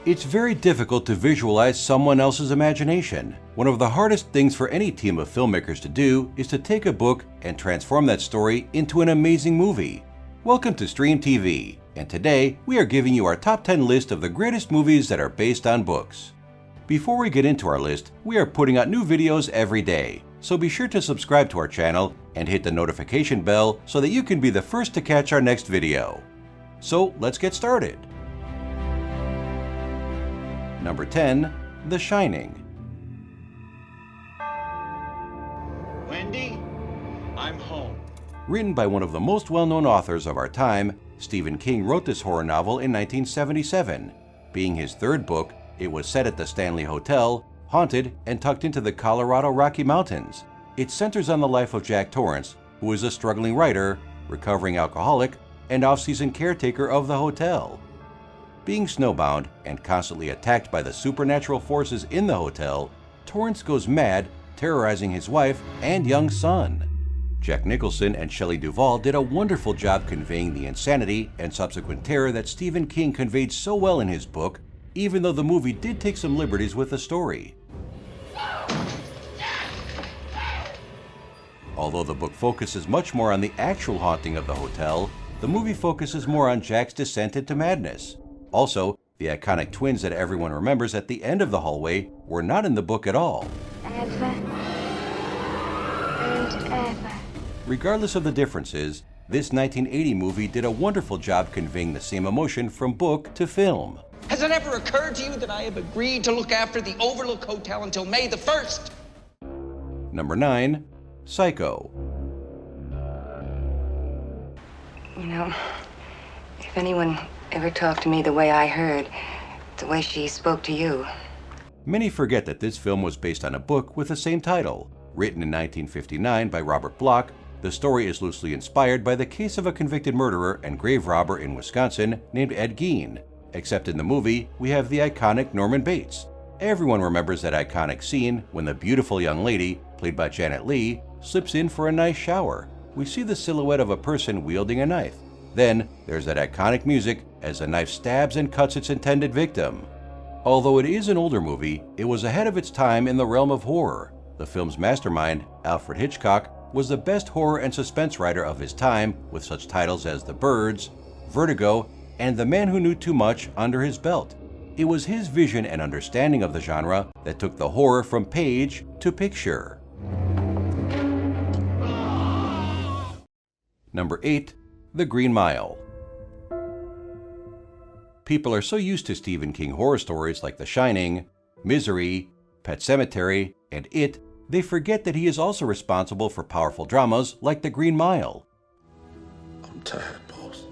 It's very difficult to visualize someone else's imagination. One of the hardest things for any team of filmmakers to do is to take a book and transform that story into an amazing movie. Welcome to Stream TV, and today we are giving you our top 10 list of the greatest movies that are based on books. Before we get into our list, we are putting out new videos every day, so be sure to subscribe to our channel and hit the notification bell so that you can be the first to catch our next video. So let's get started. Number 10. The Shining. Wendy, I'm home. Written by one of the most well-known authors of our time, Stephen King wrote this horror novel in 1977. Being his third book, it was set at the Stanley Hotel, haunted and tucked into the Colorado Rocky Mountains. It centers on the life of Jack Torrance, who is a struggling writer, recovering alcoholic, and off-season caretaker of the hotel. Being snowbound and constantly attacked by the supernatural forces in the hotel, Torrance goes mad, terrorizing his wife and young son. Jack Nicholson and Shelley Duvall did a wonderful job conveying the insanity and subsequent terror that Stephen King conveyed so well in his book, even though the movie did take some liberties with the story. Although the book focuses much more on the actual haunting of the hotel, the movie focuses more on Jack's descent into madness. Also, the iconic twins that everyone remembers at the end of the hallway were not in the book at all. Ever and ever. Regardless of the differences, this 1980 movie did a wonderful job conveying the same emotion from book to film. Has it ever occurred to you that I have agreed to look after the Overlook Hotel until May the 1st? Number 9. Psycho. You know, if anyone ever talked to me the way I heard, the way she spoke to you. Many forget that this film was based on a book with the same title. Written in 1959 by Robert Bloch, the story is loosely inspired by the case of a convicted murderer and grave robber in Wisconsin named Ed Gein. Except in the movie, we have the iconic Norman Bates. Everyone remembers that iconic scene when the beautiful young lady, played by Janet Leigh, slips in for a nice shower. We see the silhouette of a person wielding a knife. Then, there's that iconic music as the knife stabs and cuts its intended victim. Although it is an older movie, it was ahead of its time in the realm of horror. The film's mastermind, Alfred Hitchcock, was the best horror and suspense writer of his time, with such titles as The Birds, Vertigo, and The Man Who Knew Too Much under his belt. It was his vision and understanding of the genre that took the horror from page to picture. Number 8. The Green Mile. People are so used to Stephen King horror stories like The Shining, Misery, Pet Sematary, and It, they forget that he is also responsible for powerful dramas like The Green Mile. I'm tired, boss.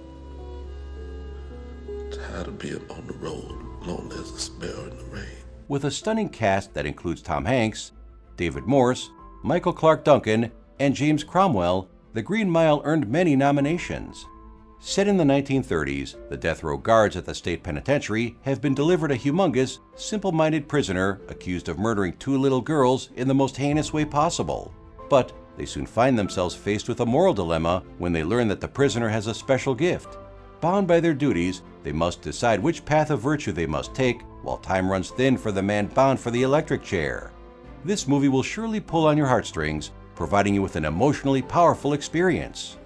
Tired of being on the road, lonely as a sparrow in the rain. With a stunning cast that includes Tom Hanks, David Morse, Michael Clarke Duncan, and James Cromwell, The Green Mile earned many nominations. Set in the 1930s, the death row guards at the state penitentiary have been delivered a humongous, simple-minded prisoner accused of murdering 2 little girls in the most heinous way possible. But they soon find themselves faced with a moral dilemma when they learn that the prisoner has a special gift. Bound by their duties, they must decide which path of virtue they must take while time runs thin for the man bound for the electric chair. This movie will surely pull on your heartstrings, providing you with an emotionally powerful experience.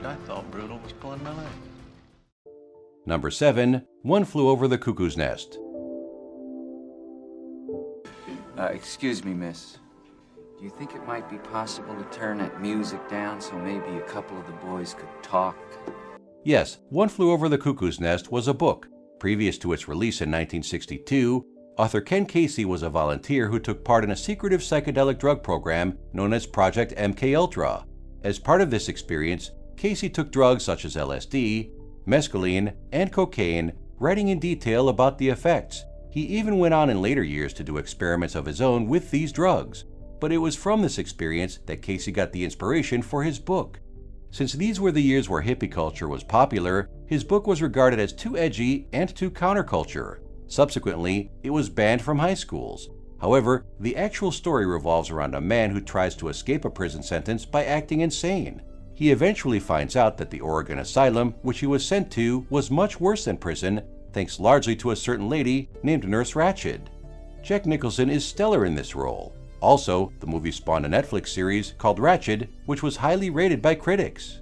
I thought Bruno was pulling my leg. Number 7. One Flew Over the Cuckoo's Nest. Excuse me, miss. Do you think it might be possible to turn that music down so maybe a couple of the boys could talk? Yes, One Flew Over the Cuckoo's Nest was a book. Previous to its release in 1962, author Ken Casey was a volunteer who took part in a secretive psychedelic drug program known as Project MKUltra. As part of this experience, Casey took drugs such as LSD, mescaline, and cocaine, writing in detail about the effects. He even went on in later years to do experiments of his own with these drugs. But it was from this experience that Casey got the inspiration for his book. Since these were the years where hippie culture was popular, his book was regarded as too edgy and too counterculture. Subsequently, it was banned from high schools. However, the actual story revolves around a man who tries to escape a prison sentence by acting insane. He eventually finds out that the Oregon asylum which he was sent to was much worse than prison, thanks largely to a certain lady named Nurse Ratched. Jack Nicholson is stellar in this role. Also, the movie spawned a Netflix series called Ratched, which was highly rated by critics.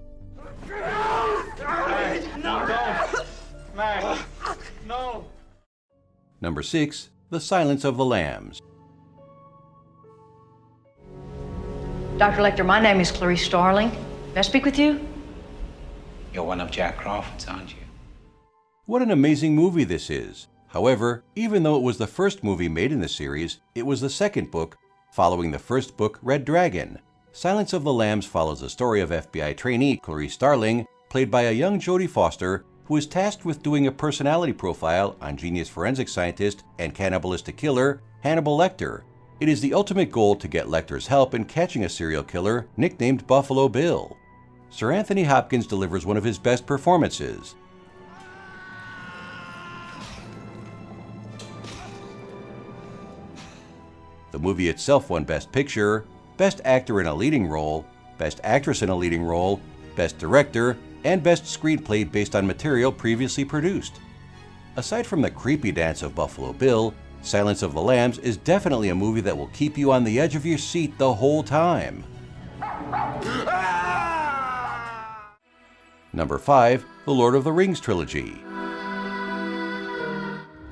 No. Number 6. The Silence of the Lambs. Dr. Lecter, my name is Clarice Starling. May I speak with you? You're one of Jack Crawford's, aren't you? What an amazing movie this is. However, even though it was the first movie made in the series, it was the second book, following the first book, Red Dragon. Silence of the Lambs follows the story of FBI trainee Clarice Starling, played by a young Jodie Foster, who is tasked with doing a personality profile on genius forensic scientist and cannibalistic killer Hannibal Lecter. It is the ultimate goal to get Lecter's help in catching a serial killer nicknamed Buffalo Bill. Sir Anthony Hopkins delivers one of his best performances. The movie itself won Best Picture, Best Actor in a Leading Role, Best Actress in a Leading Role, Best Director, and Best Screenplay based on material previously produced. Aside from the creepy dance of Buffalo Bill, Silence of the Lambs is definitely a movie that will keep you on the edge of your seat the whole time. Number 5. The Lord of the Rings Trilogy.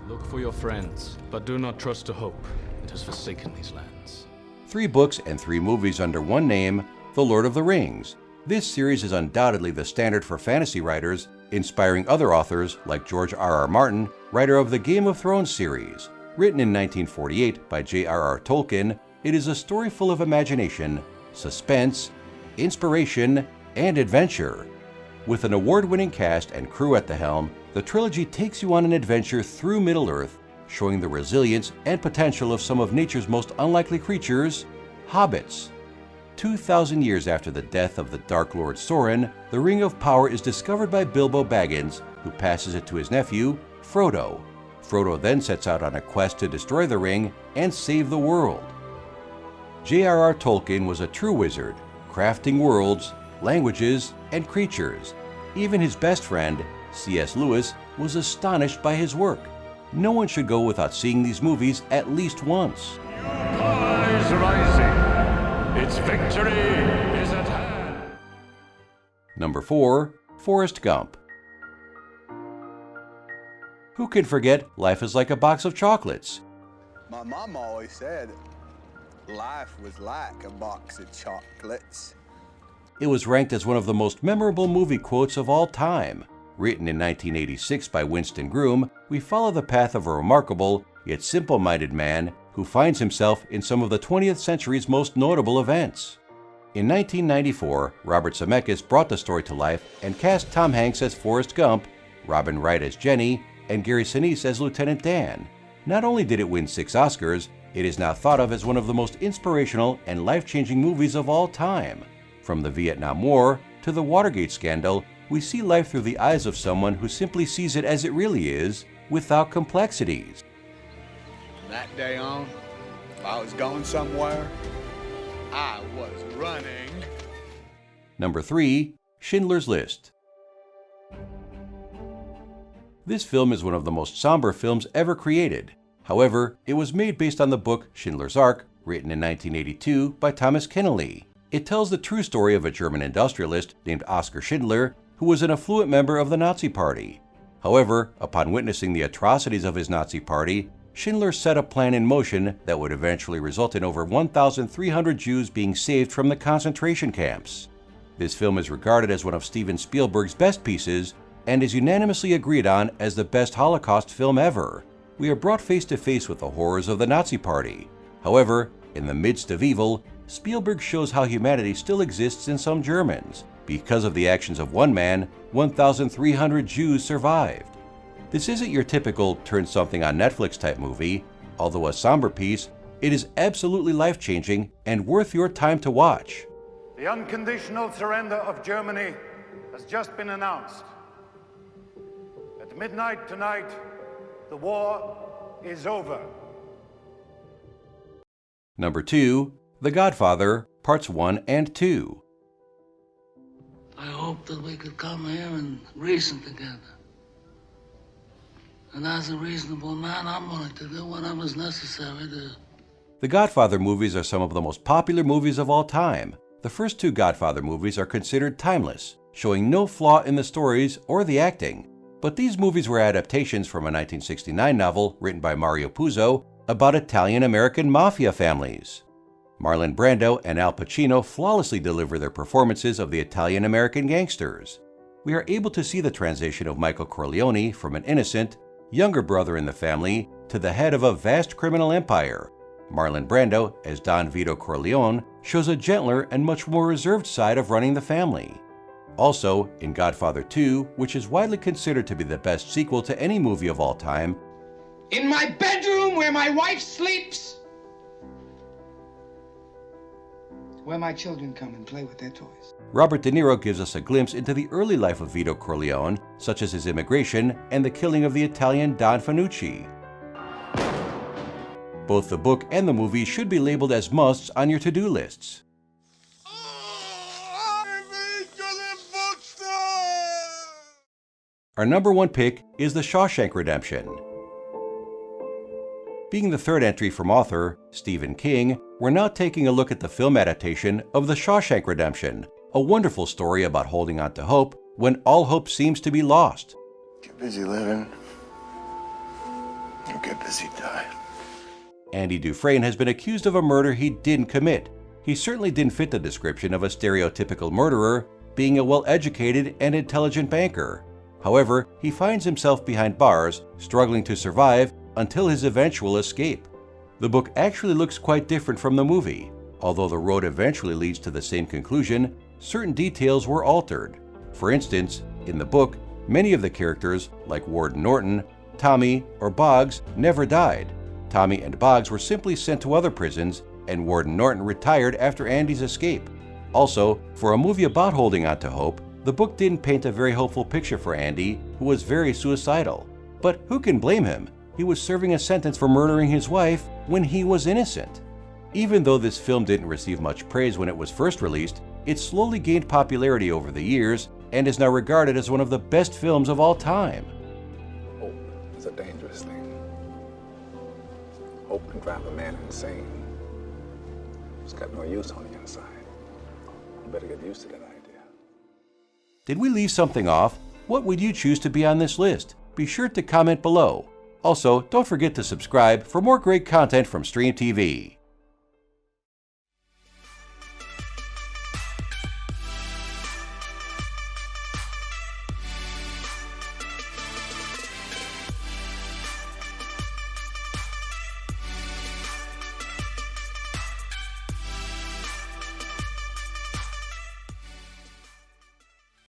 Look for your friends, but do not trust to hope. It has forsaken these lands. 3 books and 3 movies under one name, The Lord of the Rings. This series is undoubtedly the standard for fantasy writers, inspiring other authors like George R.R. Martin, writer of the Game of Thrones series. Written in 1948 by J.R.R. Tolkien, it is a story full of imagination, suspense, inspiration, and adventure. With an award-winning cast and crew at the helm, the trilogy takes you on an adventure through Middle-earth, showing the resilience and potential of some of nature's most unlikely creatures, hobbits. 2,000 years after the death of the Dark Lord Sauron, the Ring of Power is discovered by Bilbo Baggins, who passes it to his nephew, Frodo. Frodo then sets out on a quest to destroy the ring and save the world. J.R.R. Tolkien was a true wizard, crafting worlds, languages, and creatures. Even his best friend, C.S. Lewis, was astonished by his work. No one should go without seeing these movies at least once. Your call is rising. Its victory is at hand. Number 4. Forrest Gump. Who can forget Life is Like a Box of Chocolates? My mom always said life was like a box of chocolates. It was ranked as one of the most memorable movie quotes of all time. Written in 1986 by Winston Groom, we follow the path of a remarkable, yet simple-minded man who finds himself in some of the 20th century's most notable events. In 1994, Robert Zemeckis brought the story to life and cast Tom Hanks as Forrest Gump, Robin Wright as Jenny, and Gary Sinise as Lieutenant Dan. Not only did it win 6 Oscars, it is now thought of as one of the most inspirational and life-changing movies of all time. From the Vietnam War to the Watergate scandal, we see life through the eyes of someone who simply sees it as it really is, without complexities. From that day on, if I was going somewhere, I was running. Number 3. Schindler's List. This film is one of the most somber films ever created. However, it was made based on the book Schindler's Ark, written in 1982 by Thomas Keneally. It tells the true story of a German industrialist named Oskar Schindler, who was an affluent member of the Nazi Party. However, upon witnessing the atrocities of his Nazi Party, Schindler set a plan in motion that would eventually result in over 1,300 Jews being saved from the concentration camps. This film is regarded as one of Steven Spielberg's best pieces and is unanimously agreed on as the best Holocaust film ever. We are brought face to face with the horrors of the Nazi Party. However, in the midst of evil, Spielberg shows how humanity still exists in some Germans. Because of the actions of one man, 1,300 Jews survived. This isn't your typical turn something on Netflix type movie. Although a somber piece, it is absolutely life-changing and worth your time to watch. The unconditional surrender of Germany has just been announced. At midnight tonight, the war is over. Number 2. The Godfather, Parts 1 and 2. I hoped that we could come here and reason together. And as a reasonable man, I'm willing to do whatever's necessary to... The Godfather movies are some of the most popular movies of all time. The first two Godfather movies are considered timeless, showing no flaw in the stories or the acting. But these movies were adaptations from a 1969 novel written by Mario Puzo about Italian-American mafia families. Marlon Brando and Al Pacino flawlessly deliver their performances of the Italian-American gangsters. We are able to see the transition of Michael Corleone from an innocent, younger brother in the family to the head of a vast criminal empire. Marlon Brando, as Don Vito Corleone, shows a gentler and much more reserved side of running the family. Also, in Godfather 2, which is widely considered to be the best sequel to any movie of all time, In my bedroom where my wife sleeps, where my children come and play with their toys. Robert De Niro gives us a glimpse into the early life of Vito Corleone, such as his immigration and the killing of the Italian Don Fanucci. Both the book and the movie should be labeled as musts on your to-do lists. Our number one pick is The Shawshank Redemption. Being the third entry from author Stephen King, we're now taking a look at the film adaptation of The Shawshank Redemption, a wonderful story about holding on to hope when all hope seems to be lost. Get busy living, or get busy dying. Andy Dufresne has been accused of a murder he didn't commit. He certainly didn't fit the description of a stereotypical murderer, being a well-educated and intelligent banker. However, he finds himself behind bars, struggling to survive until his eventual escape. The book actually looks quite different from the movie. Although the road eventually leads to the same conclusion, certain details were altered. For instance, in the book, many of the characters, like Warden Norton, Tommy, or Boggs, never died. Tommy and Boggs were simply sent to other prisons, and Warden Norton retired after Andy's escape. Also, for a movie about holding on to hope, the book didn't paint a very hopeful picture for Andy, who was very suicidal. But who can blame him? He was serving a sentence for murdering his wife when he was innocent. Even though this film didn't receive much praise when it was first released, it slowly gained popularity over the years and is now regarded as one of the best films of all time. Hope is a dangerous thing. Hope can drive a man insane. It's got no use on the inside. You better get used to that idea. Did we leave something off? What would you choose to be on this list? Be sure to comment below. Also, don't forget to subscribe for more great content from Stream TV.